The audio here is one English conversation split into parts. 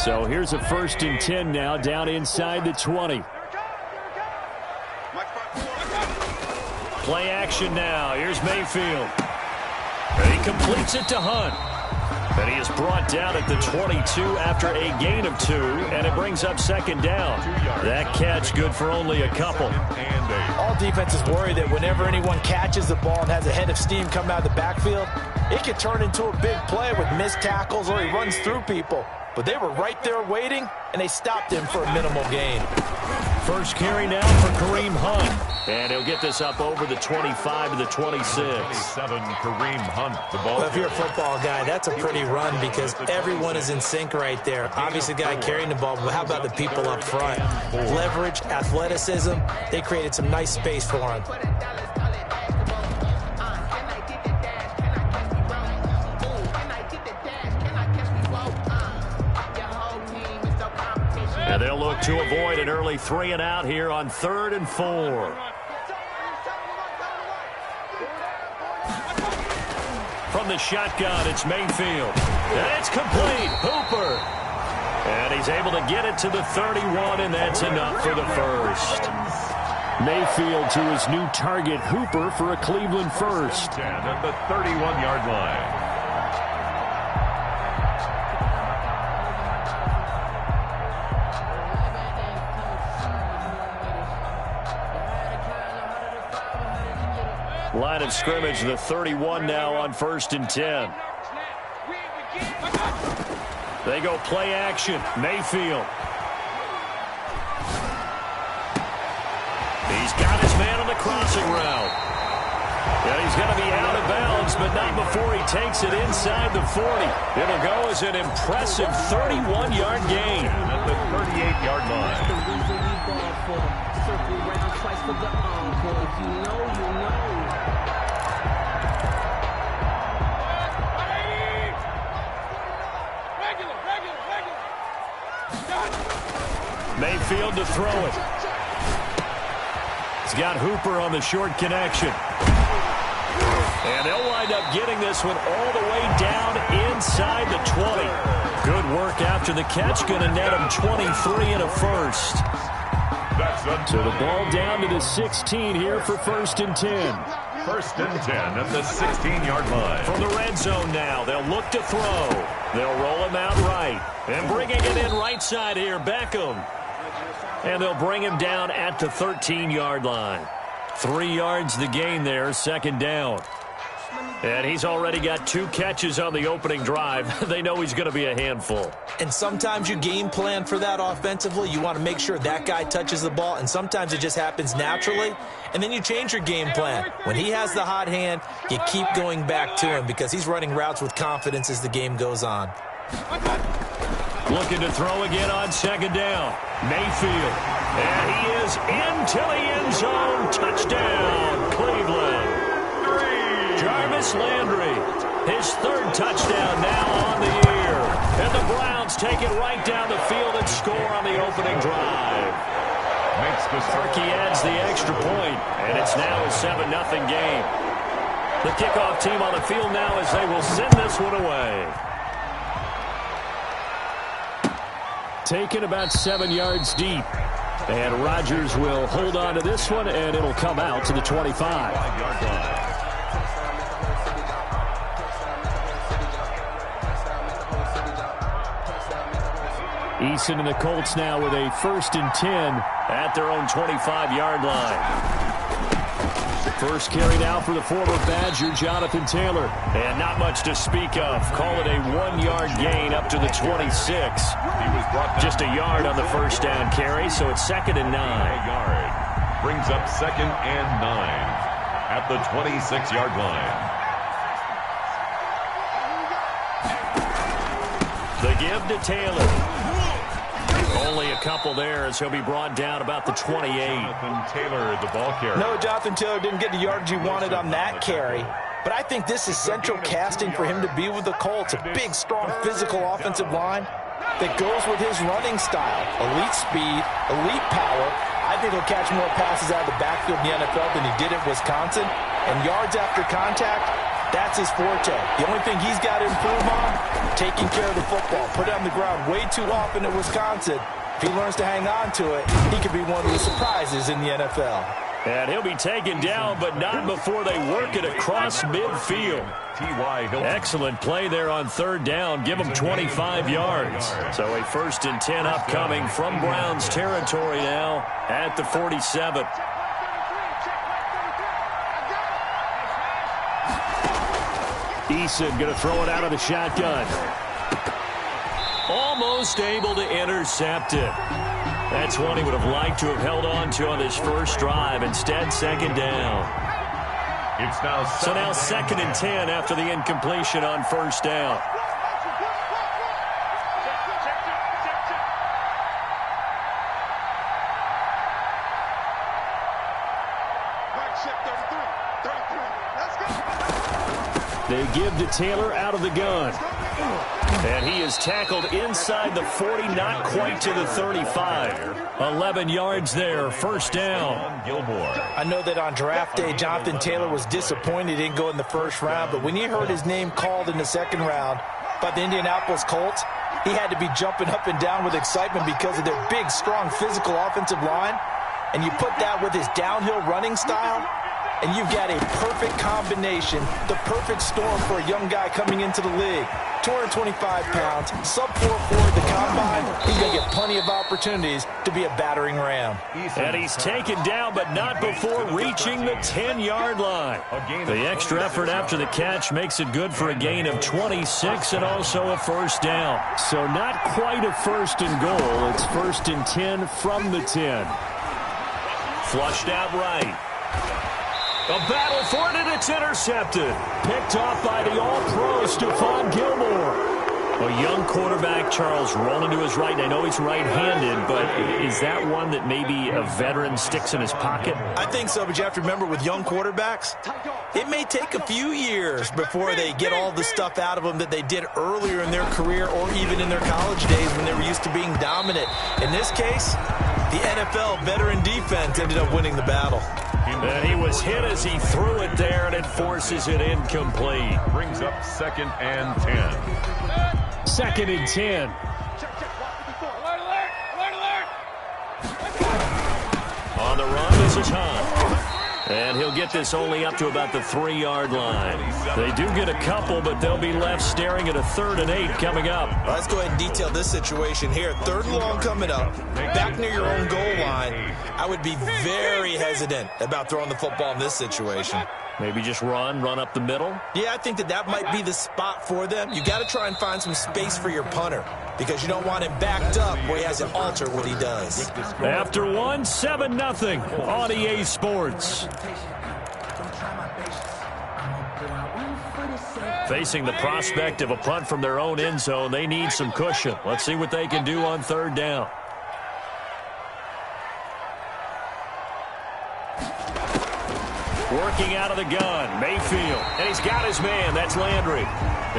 So here's a 1st and 10 now, down inside the 20. Play action now. Here's Mayfield. He completes it to Hunt. And he is brought down at the 22 after a gain of 2, and it brings up 2nd down. That catch good for only a couple. All defenses worry that whenever anyone catches the ball and has a head of steam come out of the backfield, it could turn into a big play with missed tackles or he runs through people. But they were right there waiting, and they stopped him for a minimal gain. First carry now for Kareem Hunt. And he'll get this up over the 25 to the 26. 7, Kareem Hunt, the ball. Well, if you're a football guy, that's a pretty run because everyone is in sync right there. Obviously, the guy carrying the ball, but how about the people up front? Leverage, athleticism, they created some nice space for him. And they'll look to avoid an early 3 and out here on 3rd and 4. From the shotgun, it's Mayfield. And it's complete. Hooper. And he's able to get it to the 31, and that's enough for the first. Mayfield to his new target, Hooper, for a Cleveland first. 10 at the 31-yard line. Line of scrimmage, the 31 now on 1st and 10. They go play action. Mayfield. He's got his man on the crossing route. And he's going to be out of bounds, but not before he takes it inside the 40. It'll go as an impressive 31-yard gain. At the 38-yard line. Mayfield to throw it. He's got Hooper on the short connection. And they'll wind up getting this one all the way down inside the 20. Good work after the catch. Going to net him 23 and a first. So the ball down to the 16 here for 1st and 10. 1st and 10 at the 16-yard line. From the red zone now, they'll look to throw. They'll roll him out right. And bringing it in right side here, Beckham. And they'll bring him down at the 13-yard line. 3 yards the gain there, 2nd down. And he's already got 2 catches on the opening drive. They know he's going to be a handful. And sometimes you game plan for that offensively. You want to make sure that guy touches the ball, and sometimes it just happens naturally. And then you change your game plan. When he has the hot hand, you keep going back to him because he's running routes with confidence as the game goes on. Looking to throw again on 2nd down. Mayfield. And he is into the end zone. Touchdown, Cleveland. Jarvis Landry, his 3rd touchdown now on the year. And the Browns take it right down the field and score on the opening drive. Harkey adds the extra point, and it's now a 7-0 game. The kickoff team on the field now as they will send this one away. Taken about 7 yards deep. And Rodgers will hold on to this one, and it'll come out to the 25-yard line. Eason and the Colts now with a 1st and 10 at their own 25-yard line. First carry now for the former Badger, Jonathan Taylor. And not much to speak of. Call it a 1-yard gain up to the 26. Just a yard on the first down carry, so it's 2nd and 9. Brings up 2nd and 9 at the 26-yard line. The give to Taylor. Only a couple there as he'll be brought down about the 28. Jonathan Taylor, the ball carrier. No, Jonathan Taylor didn't get the yardage he wanted on that carry. But I think this is central casting for him to be with the Colts. A big, strong, physical offensive line that goes with his running style. Elite speed, elite power. I think he'll catch more passes out of the backfield in the NFL than he did at Wisconsin. And yards after contact, That's his forte. The only thing he's got to improve on, taking care of the football. Put it on the ground way too often in Wisconsin. If he learns to hang on to it, he could be one of the surprises in the NFL. And he'll be taken down, but not before they work it across midfield. Excellent play there on third down. Give them 25 yards. So a 1st and 10 upcoming from Browns territory now at the 47. Eason going to throw it out of the shotgun. Almost able to intercept it. That's one he would have liked to have held on to on his first drive. Instead, 2nd down. So now 2nd and 10 after the incompletion on 1st down. They give to Taylor out of the gun. And he is tackled inside the 40, not quite to the 35. 11 yards there, 1st down. I know that on draft day, Jonathan Taylor was disappointed he didn't go in the 1st round, but when he heard his name called in the 2nd round by the Indianapolis Colts, he had to be jumping up and down with excitement because of their big, strong, physical offensive line. And you put that with his downhill running style, and you've got a perfect combination, the perfect storm for a young guy coming into the league. 225 pounds, sub 4'4" at the combine. He's going to get plenty of opportunities to be a battering ram. And he's taken down, but not before reaching the 10-yard line. The extra effort after the catch makes it good for a gain of 26 and also a 1st down. So not quite a 1st and goal. It's 1st and 10 from the 10. Flushed out right. A battle for it, and it's intercepted. Picked off by the all-pro Stephon Gilmore. A young quarterback, Charles, rolling to his right. And I know he's right-handed, but is that one that maybe a veteran sticks in his pocket? I think so, but you have to remember with young quarterbacks, it may take a few years before they get all the stuff out of them that they did earlier in their career or even in their college days when they were used to being dominant. In this case, the NFL veteran defense ended up winning the battle. And he was hit as he threw it there, and it forces it incomplete. Brings up 2nd and 10. 2nd and 10. On the run, this is Hunt. And he'll get this only up to about the 3-yard line. They do get a couple, but they'll be left staring at a 3rd and 8 coming up. Let's go ahead and detail this situation here. 3rd and long coming up, back near your own goal line. I would be very hesitant about throwing the football in this situation. Maybe just run up the middle? Yeah, I think that might be the spot for them. You got to try and find some space for your punter because you don't want him backed up where he has to alter what he does. After one, 7-0 on EA Sports. Facing the prospect of a punt from their own end zone, they need some cushion. Let's see what they can do on 3rd down. Working out of the gun, Mayfield. And he's got his man, that's Landry.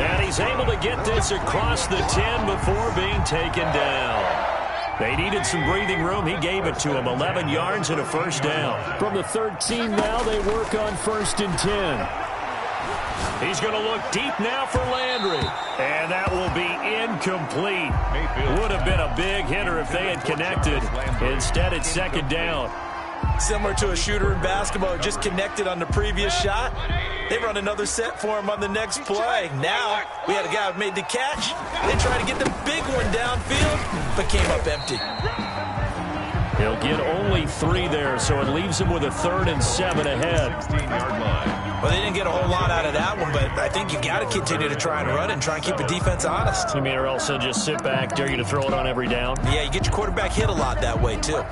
And he's able to get this across the 10 before being taken down. They needed some breathing room. He gave it to him, 11 yards and a 1st down. From the 13 now, they work on 1st and 10. He's going to look deep now for Landry. And that will be incomplete. Would have been a big hitter if they had connected. Instead, it's 2nd down. Similar to a shooter in basketball, just connected on the previous shot. They run another set for him on the next play. Now, we had a guy who made the catch. They tried to get the big one downfield, but came up empty. He'll get only 3 there, so it leaves him with a 3rd and 7 ahead. 16-yard line. Well, they didn't get a whole lot out of that one, but I think you got to continue to try and run and try and keep the defense honest. You mean, or else he'll just sit back, dare you to throw it on every down? Yeah, you get your quarterback hit a lot that way, too.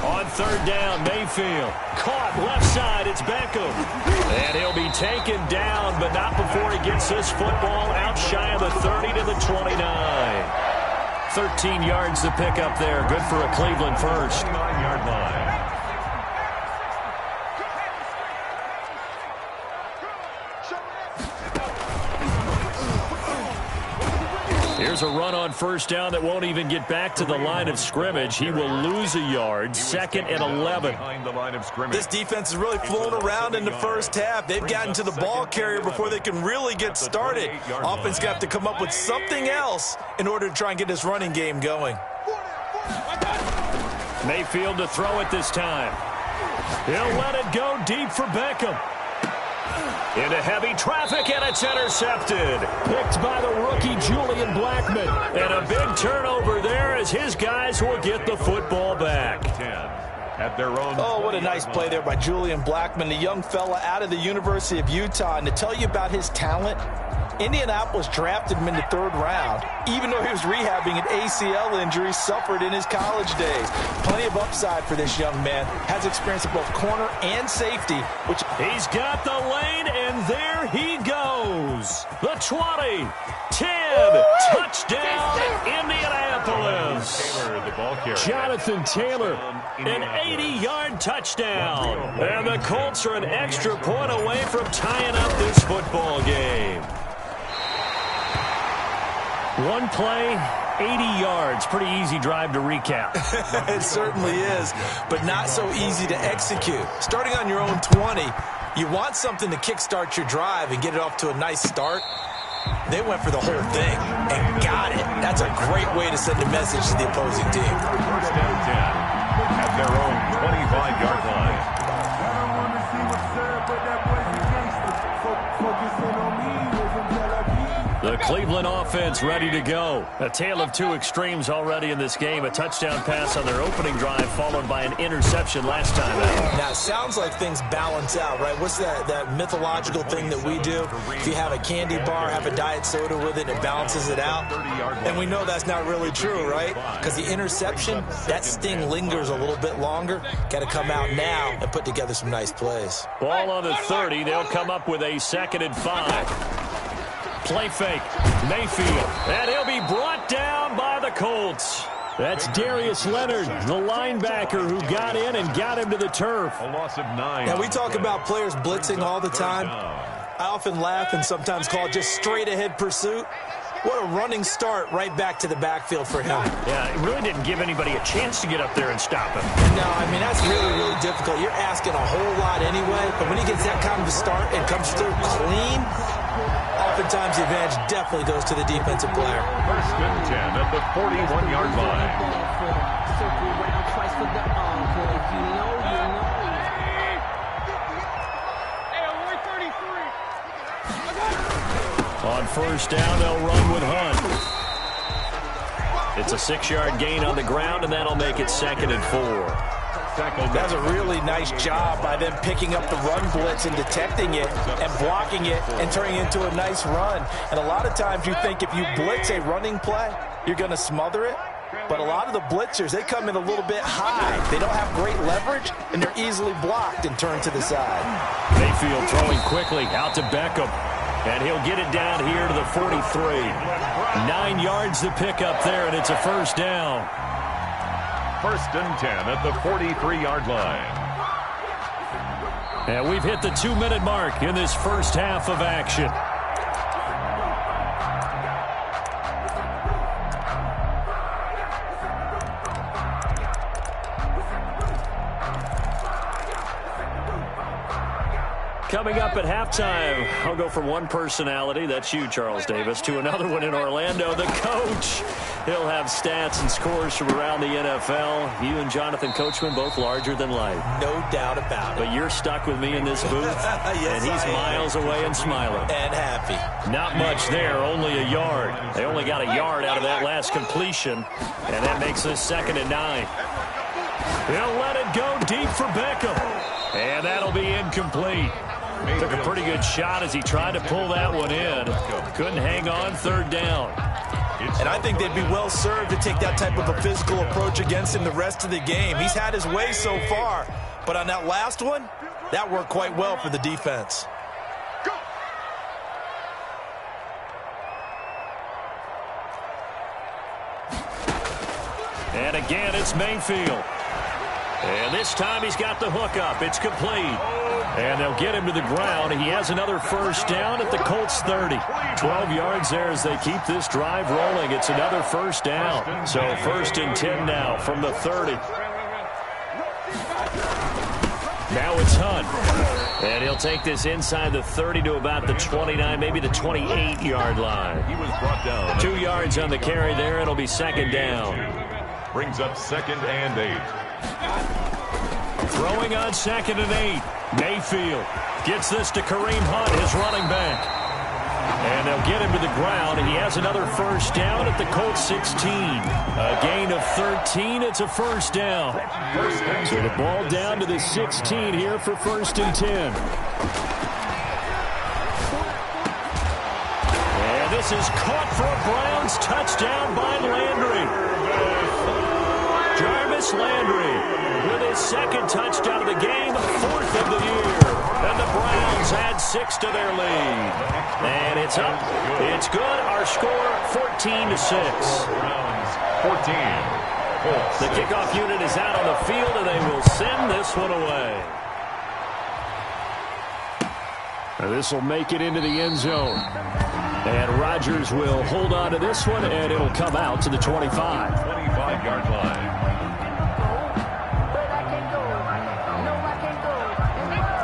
On 3rd down, Mayfield. Caught left side, it's Beckham. And he'll be taken down, but not before he gets this football out shy of the 30 to the 29. 13 yards to pick up there. Good for a Cleveland first. 9-yard line. a run on first down that won't even get back to the line of scrimmage. He will lose a yard. 2nd and 11. This defense is really flown around in the first half. They've gotten to the ball carrier before they can really get started. Offense got to come up with something else in order to try and get this running game going. Mayfield to throw it this time. He'll let it go deep for Beckham. Into heavy traffic, and it's intercepted. Picked by the rookie Julian Blackmon. And a big turnover there as his guys will get the football back. At their own. Oh, what a nice play there by Julian Blackmon, the young fella out of the University of Utah. And to tell you about his talent, Indianapolis drafted him in the 3rd round, even though he was rehabbing an ACL injury suffered in his college days. Plenty of upside for this young man. Has experience at both corner and safety. He's got the lane, and there he goes. The 20, 10, touchdown, Indianapolis. Jonathan Taylor, an 80-yard touchdown. And the Colts are an extra point away from tying up this football game. One play, 80 yards. Pretty easy drive to recap. It certainly is, but not so easy to execute. Starting on your own 20, you want something to kickstart your drive and get it off to a nice start. They went for the whole thing and got it. That's a great way to send a message to the opposing team. 1st and 10 at their own 25-yard line. The Cleveland offense ready to go. A tale of two extremes already in this game. A touchdown pass on their opening drive followed by an interception last time out. Now, it sounds like things balance out, right? What's that mythological thing that we do? If you have a candy bar, have a diet soda with it, it balances it out. And we know that's not really true, right? Because the interception, that sting lingers a little bit longer. Got to come out now and put together some nice plays. Ball on the 30. They'll come up with a 2nd and 5. Play fake. Mayfield. And he'll be brought down by the Colts. That's Darius Leonard, the linebacker who got in and got him to the turf. A loss of 9. Now, we talk about players blitzing all the time. I often laugh and sometimes call it just straight-ahead pursuit. What a running start right back to the backfield for him. Yeah, it really didn't give anybody a chance to get up there and stop him. No, I mean, that's really, really difficult. You're asking a whole lot anyway, but when he gets that kind of a start and comes through clean, oftentimes the advantage definitely goes to the defensive player. 1st and 10 at the 41-yard line. On first down, they'll run with Hunt. It's a 6-yard gain on the ground, and that'll make it 2nd and 4. That's a really nice job by them picking up the run blitz and detecting it and blocking it and turning it into a nice run. And a lot of times you think if you blitz a running play, you're going to smother it. But a lot of the blitzers, they come in a little bit high. They don't have great leverage, and they're easily blocked and turned to the side. Mayfield throwing quickly out to Beckham. And he'll get it down here to the 43. 9 yards to pick up there, and it's a first down. 1st and 10 at the 43-yard line. And we've hit the 2-minute mark in this first half of action. Coming up at halftime, I'll go from one personality, that's you, Charles Davis, to another one in Orlando, the coach. He'll have stats and scores from around the NFL. You and Jonathan Coachman, both larger than life. No doubt about it. But you're stuck with me in this booth, yes, and he's miles away and smiling. And happy. Not much there, only a yard. They only got a yard out of that last completion, and that makes this 2nd and 9. He'll let it go deep for Beckham, and that'll be incomplete. Took a pretty good shot as he tried to pull that one in. Couldn't hang on, 3rd down. And I think they'd be well served to take that type of a physical approach against him the rest of the game. He's had his way so far, but on that last one, that worked quite well for the defense. And again, it's Mayfield. And this time he's got the hook up. It's complete. And they'll get him to the ground. He has another first down at the Colts 30. 12 yards there as they keep this drive rolling. It's another first down. So 1st and 10 now from the 30. Now it's Hunt. And he'll take this inside the 30 to about the 29, maybe the 28-yard line. He was brought down. 2 yards on the carry there. It'll be 2nd down. Brings up 2nd and 8. Throwing on 2nd and 8. Mayfield gets this to Kareem Hunt, his running back. And they'll get him to the ground. He has another first down at the Colts 16. A gain of 13. It's a first down. So the ball down to the 16 here for 1st and 10. And this is caught for a Browns touchdown by Landry. Jarvis Landry with his 2nd touchdown of the game, 4th of the year. And the Browns add 6 to their lead. And it's up. It's good. Our score, 14-6. Browns 14. The kickoff unit is out on the field, and they will send this one away. This will make it into the end zone. And Rodgers will hold on to this one, and it'll come out to the 25. 25-yard line.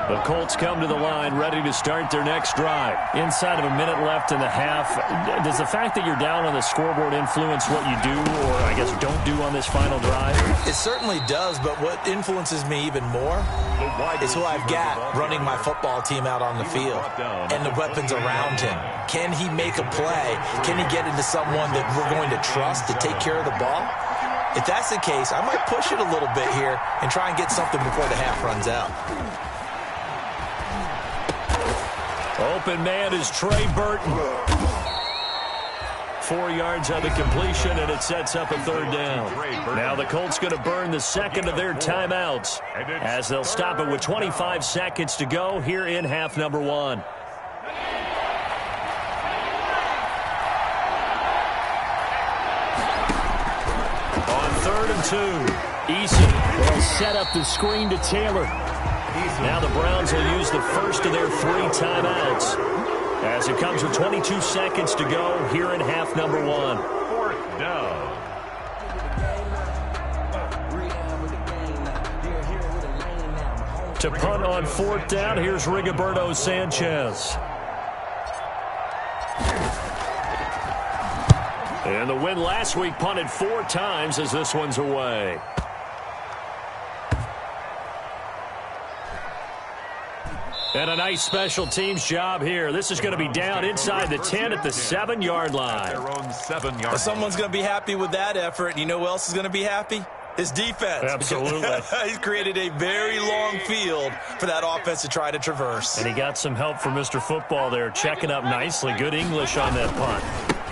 The Colts come to the line ready to start their next drive. Inside of a minute left in the half, does the fact that you're down on the scoreboard influence what you do or, I guess, don't do on this final drive? It certainly does, but what influences me even more is who I've got running my football team out on the field and the weapons around him. Can he make a play? Can he get into someone that we're going to trust to take care of the ball? If that's the case, I might push it a little bit here and try and get something before the half runs out. Open man is Trey Burton. 4 yards on the completion, and it sets up a 3rd down. Now the Colts going to burn the 2nd of their timeouts as they'll stop it with 25 seconds to go here in half number 1. On 3rd and 2, Eason will set up the screen to Taylor. Now the Browns will use the first of their 3 timeouts as it comes with 22 seconds to go here in half number 1. 4th down. To punt on 4th down, here's Rigoberto Sanchez. And the win last week punted 4 times as this one's away. And a nice special teams job here. This is going to be down inside the 10 at the 7-yard line. Their own 7-yard Well, someone's going to be happy with that effort. You know who else is going to be happy? His defense. Absolutely. He's created a very long field for that offense to try to traverse. And he got some help from Mr. Football there, checking up nicely. Good English on that punt.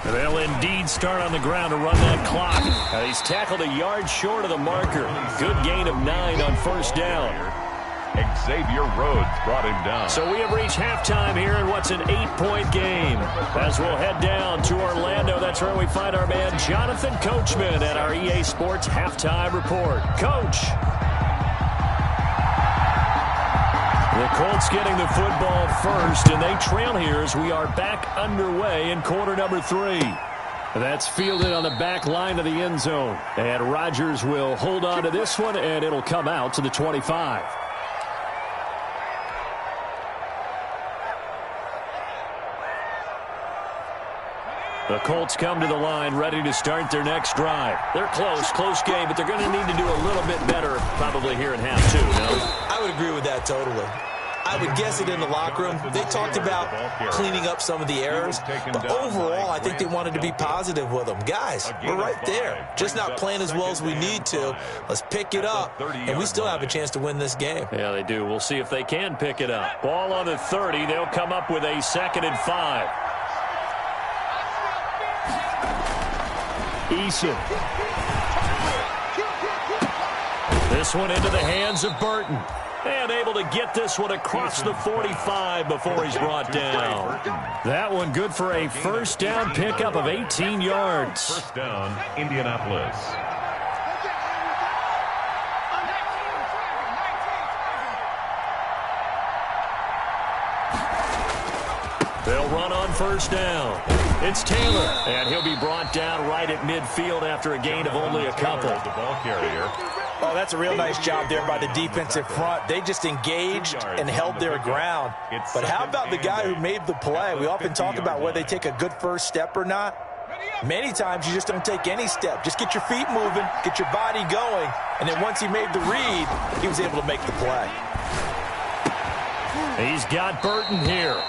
And they'll indeed start on the ground to run that clock. He's tackled a yard short of the marker. Good gain of 9 on 1st down. Xavier Rhodes brought him down. So we have reached halftime here in what's an 8-point game. As we'll head down to Orlando, that's where we find our man Jonathan Coachman at our EA Sports Halftime Report. Coach. The Colts getting the football first, and they trail here as we are back underway in quarter number 3. That's fielded on the back line of the end zone. And Rodgers will hold on to this one, and it'll come out to the 25. The Colts come to the line ready to start their next drive. They're close game, but they're going to need to do a little bit better probably here in half 2, no? I would agree with that totally. I would guess it in the locker room. They talked about cleaning up some of the errors, but overall, I think they wanted to be positive with them. Guys, we're right there. Just not playing as well as we need to. Let's pick it up, and we still have a chance to win this game. Yeah, they do. We'll see if they can pick it up. Ball on the 30. They'll come up with a 2nd and 5. Eason. This one into the hands of Burton. And able to get this one across the 45 before he's brought down. That one good for a 1st down pickup of 18 yards. 1st down, Indianapolis. first down. It's Taylor, and he'll be brought down right at midfield after a gain of only a couple. The ball carrier. Oh, that's a real nice job there by the defensive front. They just engaged and held their ground. But how about the guy who made the play? We often talk about whether they take a good first step or not. Many times you just don't take any step. Just get your feet moving, get your body going, and then once he made the read, he was able to make the play. He's got Burton here.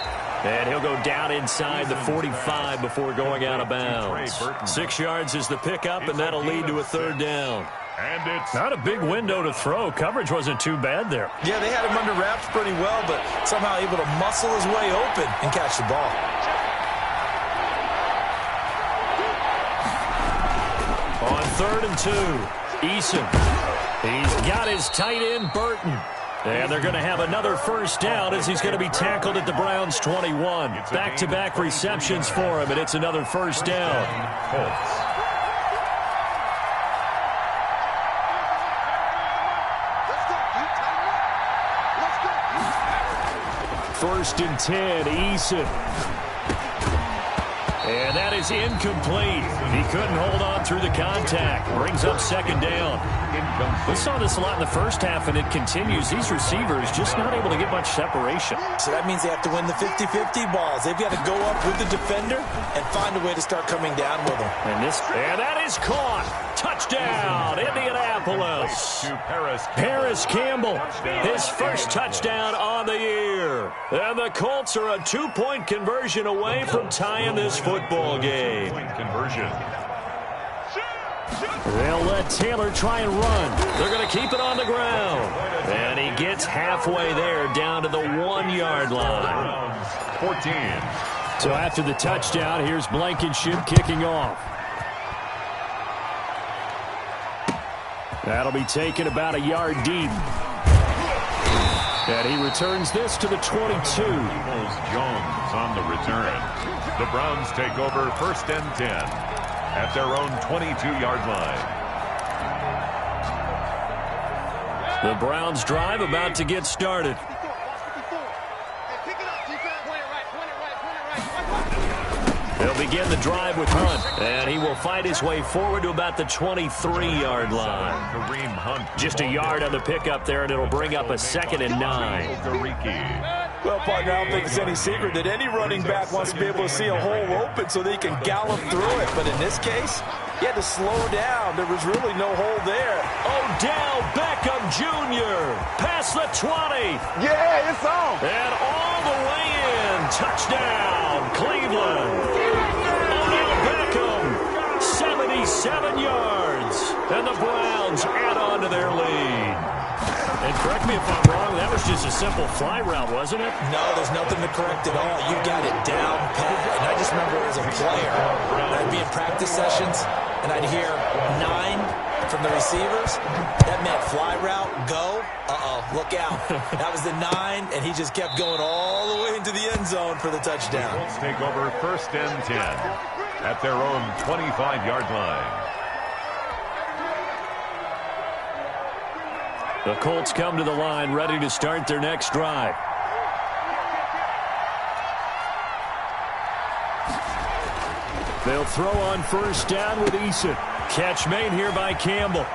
And he'll go down inside the 45 before going out of bounds. 6 yards is the pickup, and that'll lead to a third down. And it's not a big window to throw. Coverage wasn't too bad there. Yeah, they had him under wraps pretty well, but somehow able to muscle his way open and catch the ball. On 3rd and 2, Eason. He's got his tight end, Burton. And they're going to have another first down as he's going to be tackled at the Browns' 21. Back-to-back receptions for him, and it's another first down. First and 10, Eason. And that is incomplete. He couldn't hold on through the contact. Brings up second down. We saw this a lot in the first half, and it continues. These receivers just not able to get much separation. So that means they have to win the 50-50 balls. They've got to go up with the defender and find a way to start coming down with them. And that is caught. Touchdown, Indianapolis. Paris Campbell, his first touchdown on the year. And the Colts are a 2-point conversion away from tying this football game. They'll let Taylor try and run. They're going to keep it on the ground. And he gets halfway there down to the 1-yard line. 14. So after the touchdown, here's Blankenship kicking off. That'll be taken about a yard deep. And he returns this to the 22. Jones on the return. The Browns take over 1st and 10 at their own 22-yard line. The Browns drive about to get started. They'll begin the drive with Hunt, and he will fight his way forward to about the 23-yard line. Just a yard on the pickup there, and it'll bring up a 2nd and 9. Well, partner, I don't think it's any secret that any running back wants to be able to see a hole open so they can gallop through it. But in this case, he had to slow down. There was really no hole there. Odell Beckham Jr. past the 20. Yeah, it's on. And all the way in. Touchdown, Cleveland. Odell Beckham, 77 yards. And the Browns add on to their lead. And correct me if I'm wrong, that was just a simple fly route, wasn't it? No, there's nothing to correct at all. You got it down pat. And I just remember as a player, I'd be in practice sessions, and I'd hear 9 from the receivers. That meant fly route, go. Look out. That was the 9, and he just kept going all the way into the end zone for the touchdown. The Colts take over 1st and 10 at their own 25-yard line. The Colts come to the line ready to start their next drive. They'll throw on first down with Eason. Catch made here by Campbell.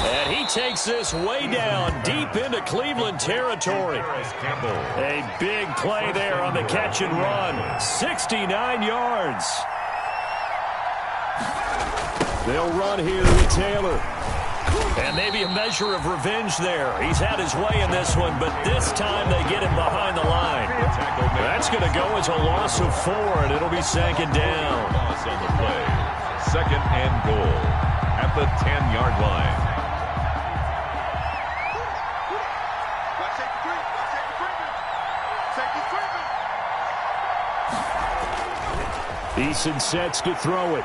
And he takes this way down deep into Cleveland territory. A big play there on the catch and run. 69 yards. They'll run here with Taylor. And maybe a measure of revenge there. He's had his way in this one, but this time they get him behind the line. That's going to go as a loss of 4, and it'll be 2nd down. Loss on the play. 2nd and goal at the 10-yard line. Eason sets to throw it.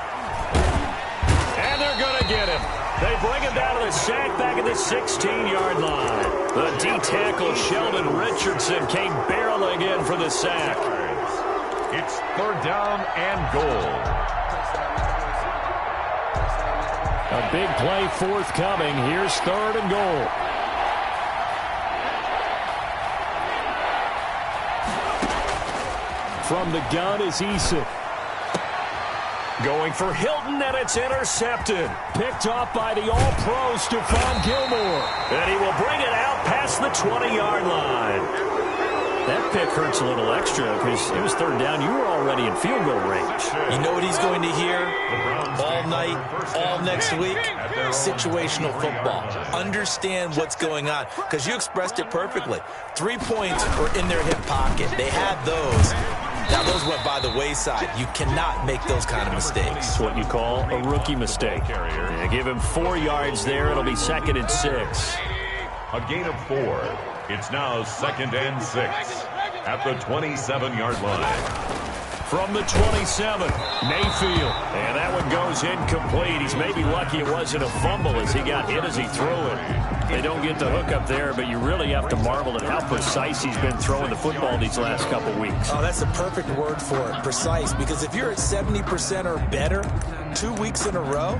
And they're going to get him. They bring him down to the sack back at the 16-yard line. The D-tackle Sheldon Richardson came barreling in for the sack. It's 3rd down and goal. A big play forthcoming. Here's 3rd and goal. From the gun is Eason. Going for Hilton, and it's intercepted. Picked off by the All-Pro, Stephon Gilmore. And he will bring it out past the 20-yard line. That pick hurts a little extra because it was third down. You were already in field goal range. You know what he's going to hear all night, all next week? Situational football. Understand what's going on, because you expressed it perfectly. 3 points were in their hip pocket. They had those. Now, those went by the wayside. You cannot make those kind of mistakes. It's what you call a rookie mistake. Yeah, give him 4 yards there. It'll be 2nd and 6. A gain of 4. It's now 2nd and 6 at the 27-yard line. From the 27, Mayfield. And that one goes incomplete. He's maybe lucky it wasn't a fumble as he got hit as he threw it. They don't get the hook up there, but you really have to marvel at how precise he's been throwing the football these last couple weeks. Oh, that's the perfect word for it, precise. Because if you're at 70% or better 2 weeks in a row,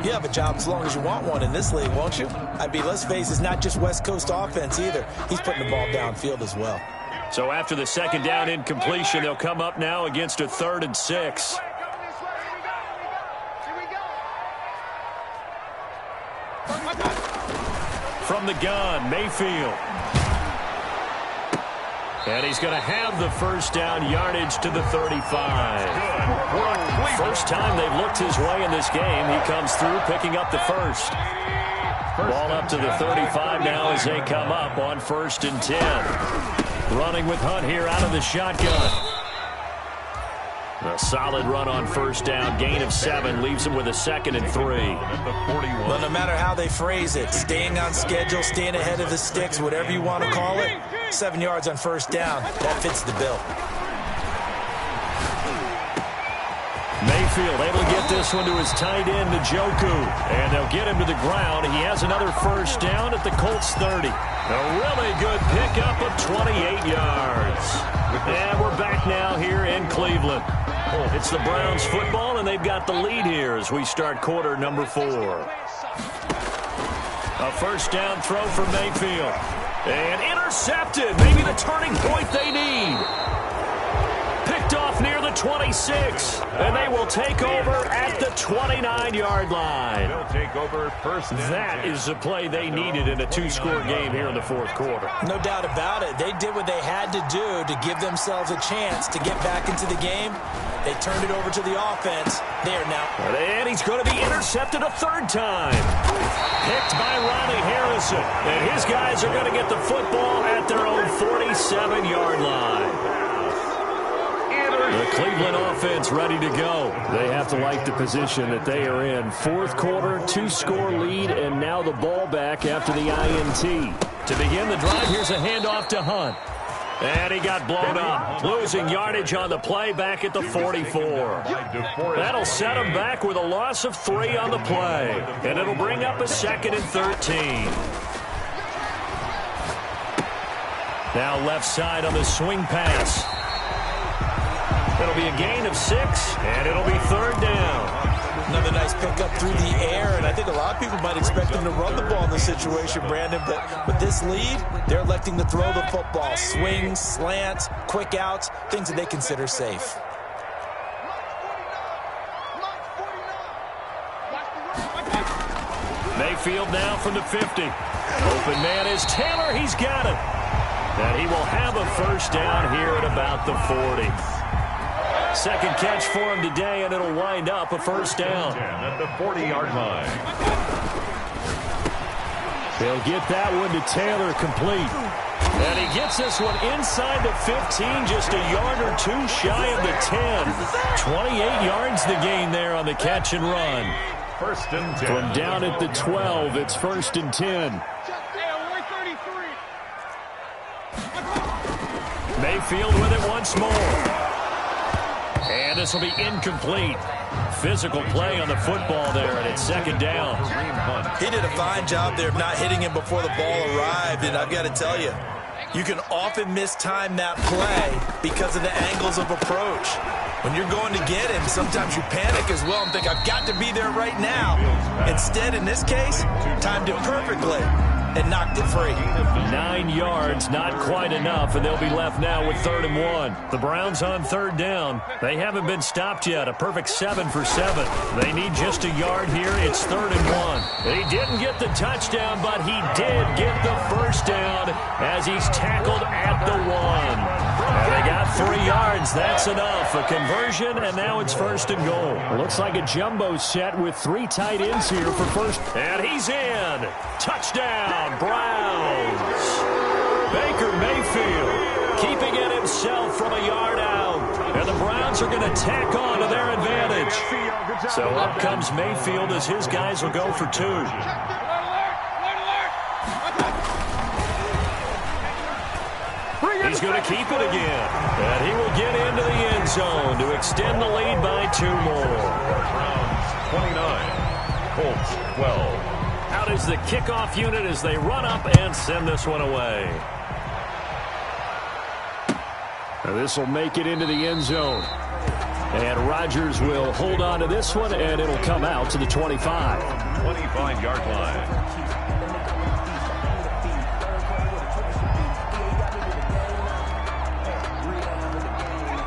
you have a job as long as you want one in this league, won't you? I mean, let's face it, it's not just West Coast offense either. He's putting the ball downfield as well. So after the 2nd down incompletion, they'll come up now against a 3rd and 6. From the gun, Mayfield. And he's going to have the first down, yardage to the 35. First time they've looked his way in this game. He comes through, picking up the first. Ball up to the 35 now as they come up on 1st and 10. Running with Hunt here out of the shotgun. A solid run on 1st down. Gain of 7 leaves him with a 2nd and 3. Well, no matter how they phrase it, staying on schedule, staying ahead of the sticks, whatever you want to call it, 7 yards on 1st down, that fits the bill. Mayfield able to get this one to his tight end, Njoku. And they'll get him to the ground. He has another 1st down at the Colts 30. A really good pickup of 28 yards. And we're back now here in Cleveland. It's the Browns football, and they've got the lead here as we start quarter number 4. A 1st down throw for Mayfield. And intercepted. Maybe the turning point they need. Picked off near the 26. And they will take over at the 29-yard line. They'll take over 1st and 10. That is the play they needed in a 2-score game here in the 4th quarter. No doubt about it. They did what they had to do to give themselves a chance to get back into the game. They turned it over to the offense. They are now. And he's going to be intercepted a 3rd time. Picked by Ronnie Harrison. And his guys are going to get the football at their own 47-yard line. The Cleveland offense ready to go. They have to like the position that they are in. 4th quarter, 2-score lead, and now the ball back after the INT. To begin the drive, here's a handoff to Hunt. And he got blown up, losing yardage on the play back at the 44. That'll set him back with a loss of 3 on the play. And it'll bring up a 2nd and 13. Now left side on the swing pass. It'll be a gain of 6, and it'll be 3rd down. Another nice pickup through the air, and I think a lot of people might expect him to run the ball in this situation, Brandon, but with this lead, they're electing to throw the football. Swings, slants, quick outs, things that they consider safe. Mayfield now from the 50. Open man is Taylor. He's got it. And he will have a 1st down here at about the 40. 2nd catch for him today, and it'll wind up a 1st down. At the 40-yard line. They'll get that one to Taylor complete. And he gets this one inside the 15, just a yard or 2 shy of the 10. 28 yards the gain there on the catch and run. 1st and 10. From down at the 12, it's 1st and 10. Mayfield with it once more. And this will be incomplete. Physical play on the football there, and it's 2nd down. He did a fine job there of not hitting him before the ball arrived, and I've got to tell you, you can often mistime that play because of the angles of approach. When you're going to get him, sometimes you panic as well and think, I've got to be there right now. Instead, in this case, timed it perfectly. and knocked it free. 9 yards, not quite enough, and they'll be left now with 3rd and 1. The Browns on 3rd down. They haven't been stopped yet. A perfect 7 for 7. They need just a yard here. It's 3rd and 1. He didn't get the touchdown, but he did get the first down as he's tackled at the 1. And they got 3 yards. That's enough. A conversion, and now it's 1st and goal. Looks like a jumbo set with 3 tight ends here for first. And he's in. Touchdown, Browns. Baker Mayfield keeping it himself from a yard out. And the Browns are going to tack on to their advantage. So up comes Mayfield as his guys will go for 2. He's going to keep it again. And he will get into the end zone to extend the lead by 2 more. Browns 29, Colts 12. Out is the kickoff unit as they run up and send this one away. This will make it into the end zone. And Rodgers will hold on to this one, and it'll come out to the 25. 25-yard line.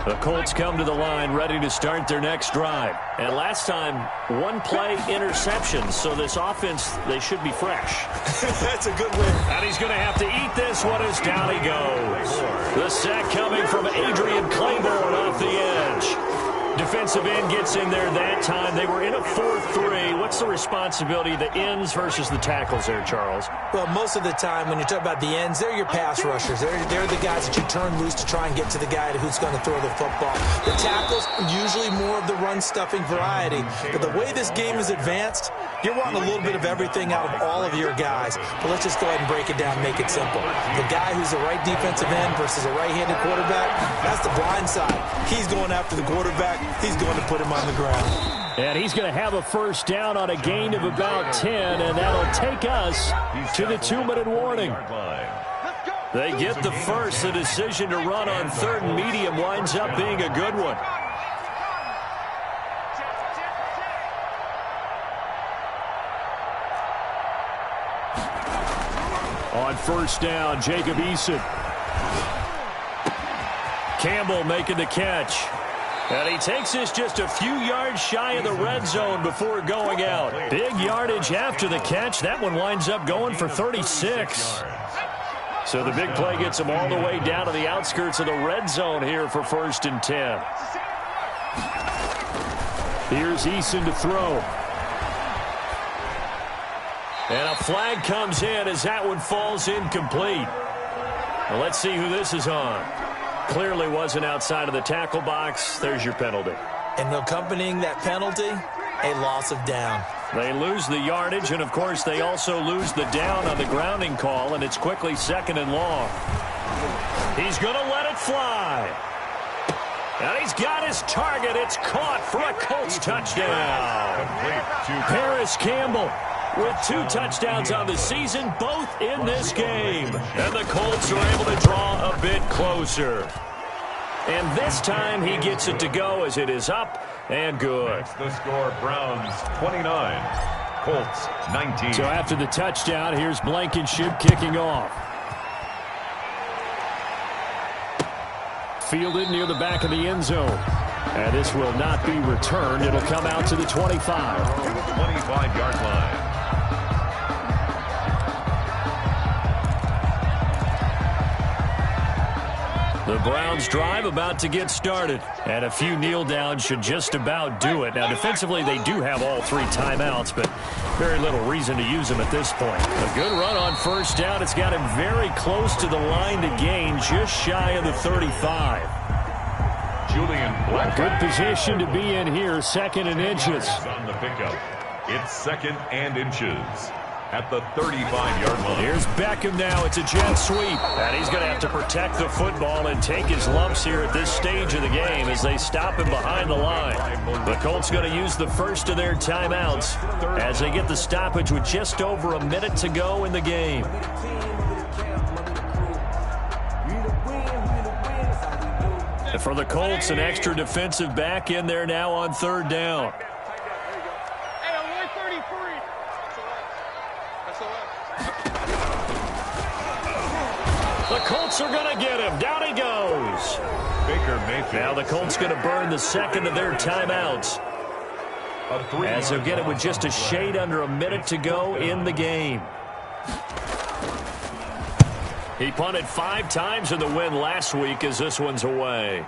The Colts come to the line ready to start their next drive. And last time, 1-play interception. So this offense, they should be fresh. That's a good win. And he's going to have to eat this one as down he goes. The sack coming from Adrian Claiborne off the edge. Defensive end gets in there that time. They were in a 4-3. What's the responsibility of the ends versus the tackles there, Charles? Well, most of the time when you talk about the ends, they're your pass rushers. They're the guys that you turn loose to try and get to the guy who's going to throw the football. The tackles, usually more of the run-stuffing variety. But the way this game is advanced, you're wanting a little bit of everything out of all of your guys. But let's just go ahead and break it down and make it simple. The guy who's the right defensive end versus a right-handed quarterback, that's the blind side. He's going after the quarterback. He's going to put him on the ground. And he's going to have a first down on a gain of about 10, and that'll take us to the 2-minute warning. They get the first. The decision to run on 3rd and medium winds up being a good one. On 1st down, Jacob Eason. Campbell making the catch. And he takes this just a few yards shy of the red zone before going out. Big yardage after the catch. That one winds up going for 36. So the big play gets him all the way down to the outskirts of the red zone here for 1st and 10. Here's Eason to throw. And a flag comes in as that one falls incomplete. Well, let's see who this is on. Clearly wasn't outside of the tackle box. There's your penalty. And accompanying that penalty, a loss of down. They lose the yardage, and, of course, they also lose the down on the grounding call, and it's quickly 2nd and long. He's going to let it fly. And he's got his target. It's caught for a Colts touchdown. Paris Campbell with 2 touchdowns on the season, both in this game. And the Colts are able to draw a bit closer. And this time he gets it to go as it is up and good. That's the score, Browns 29, Colts 19. So after the touchdown, here's Blankenship kicking off. Fielded near the back of the end zone. And this will not be returned. It'll come out to the 25. 25-yard line. The Browns drive about to get started. And a few kneel downs should just about do it. Now, defensively, they do have all 3 timeouts, but very little reason to use them at this point. A good run on 1st down. It's got him very close to the line to gain, just shy of the 35. Julian Black. Good position to be in here, 2nd and inches. On the pickup. It's 2nd and inches at the 35-yard line. Here's Beckham now. It's a jet sweep. And he's going to have to protect the football and take his lumps here at this stage of the game as they stop him behind the line. The Colts going to use the first of their timeouts as they get the stoppage with just over a minute to go in the game. And for the Colts, an extra defensive back in there now on 3rd down. The Colts are going to get him. Down he goes. Baker Mayfield. Now the Colts going to burn the second of their timeouts, as they'll get it with just a shade under a minute to go in the game. He punted 5 times in the win last week, as this one's away.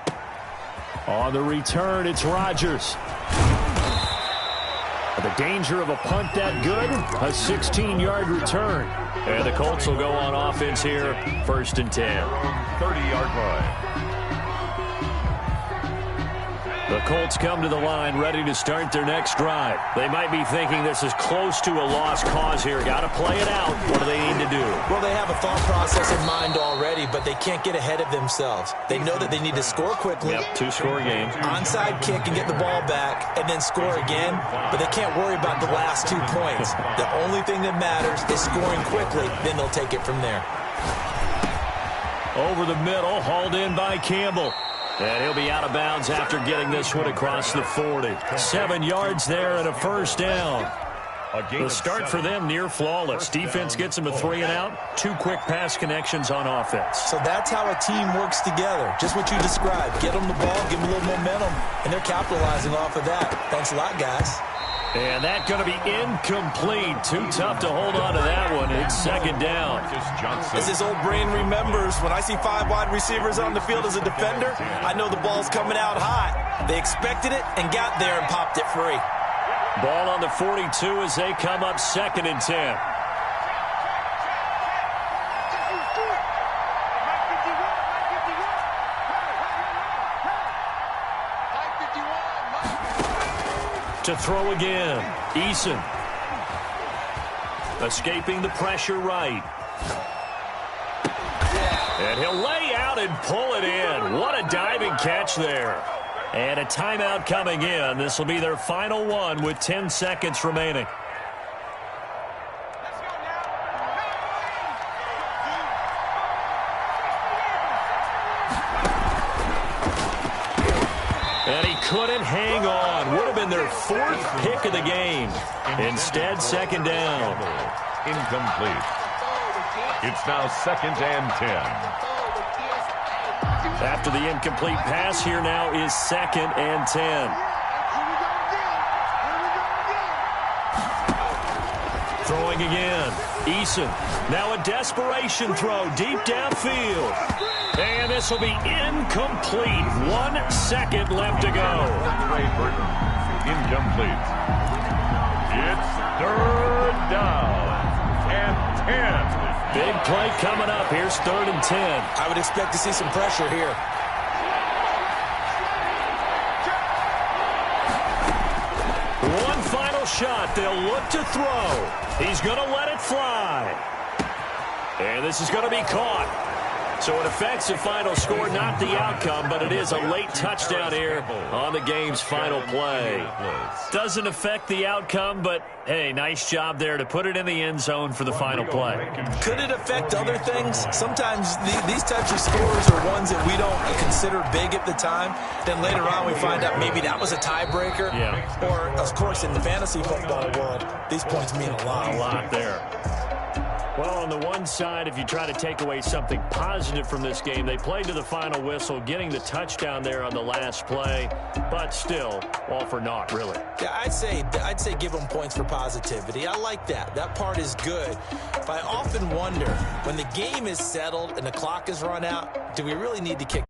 On the return, it's Rodgers. The danger of a punt that good, a 16-yard return. And the Colts will go on offense here, 1st and 10. 30-yard line. The Colts come to the line ready to start their next drive. They might be thinking this is close to a lost cause here. Got to play it out. What do they need to do? Well, they have a thought process in mind already, but they can't get ahead of themselves. They know that they need to score quickly. Yep, 2-score game. Onside kick and get the ball back and then score again, but they can't worry about the last 2 points. The only thing that matters is scoring quickly, then they'll take it from there. Over the middle, hauled in by Campbell. And he'll be out of bounds after getting this one across the 40. 7 yards there and a 1st down. The start for them near flawless. Defense gets them a 3-and-out. 2 quick pass connections on offense. So that's how a team works together. Just what you described. Get them the ball, give them a little momentum, and they're capitalizing off of that. Thanks a lot, guys. And that's going to be incomplete. Too tough to hold on to that one. It's 2nd down. As his old brain remembers, when I see 5 wide receivers on the field as a defender, I know the ball's coming out hot. They expected it and got there and popped it free. Ball on the 42 as they come up 2nd and 10. To throw again, Eason. Escaping the pressure right. And he'll lay out and pull it in. What a diving catch there. And a timeout coming in. This will be their final one with 10 seconds remaining. And he couldn't hang on. Would have been their 4th pick of the game. Instead, 2nd down. Incomplete. It's now 2nd and 10. After the incomplete pass, here now is 2nd and 10. Throwing again. Eason. Now a desperation throw deep downfield. And this will be incomplete. 1 second left to go. Ray Burton. Incomplete. It's 3rd down and 10. Big play coming up. Here's 3rd and 10. I would expect to see some pressure here. One final shot. They'll look to throw. He's going to let it fly. And this is going to be caught. So it affects the final score, not the outcome, but it is a late touchdown here on the game's final play. Doesn't affect the outcome, but, hey, nice job there to put it in the end zone for the final play. Could it affect other things? Sometimes these types of scores are ones that we don't consider big at the time. Then later on we find out maybe that was a tiebreaker. Yeah. Or, of course, in the fantasy football world, these points mean a lot. A lot there. Well, on the one side, if you try to take away something positive from this game, they played to the final whistle, getting the touchdown there on the last play, but still, all for naught, really. Yeah, I'd say give them points for positivity. I like that. That part is good. But I often wonder, when the game is settled and the clock is run out, do we really need to kick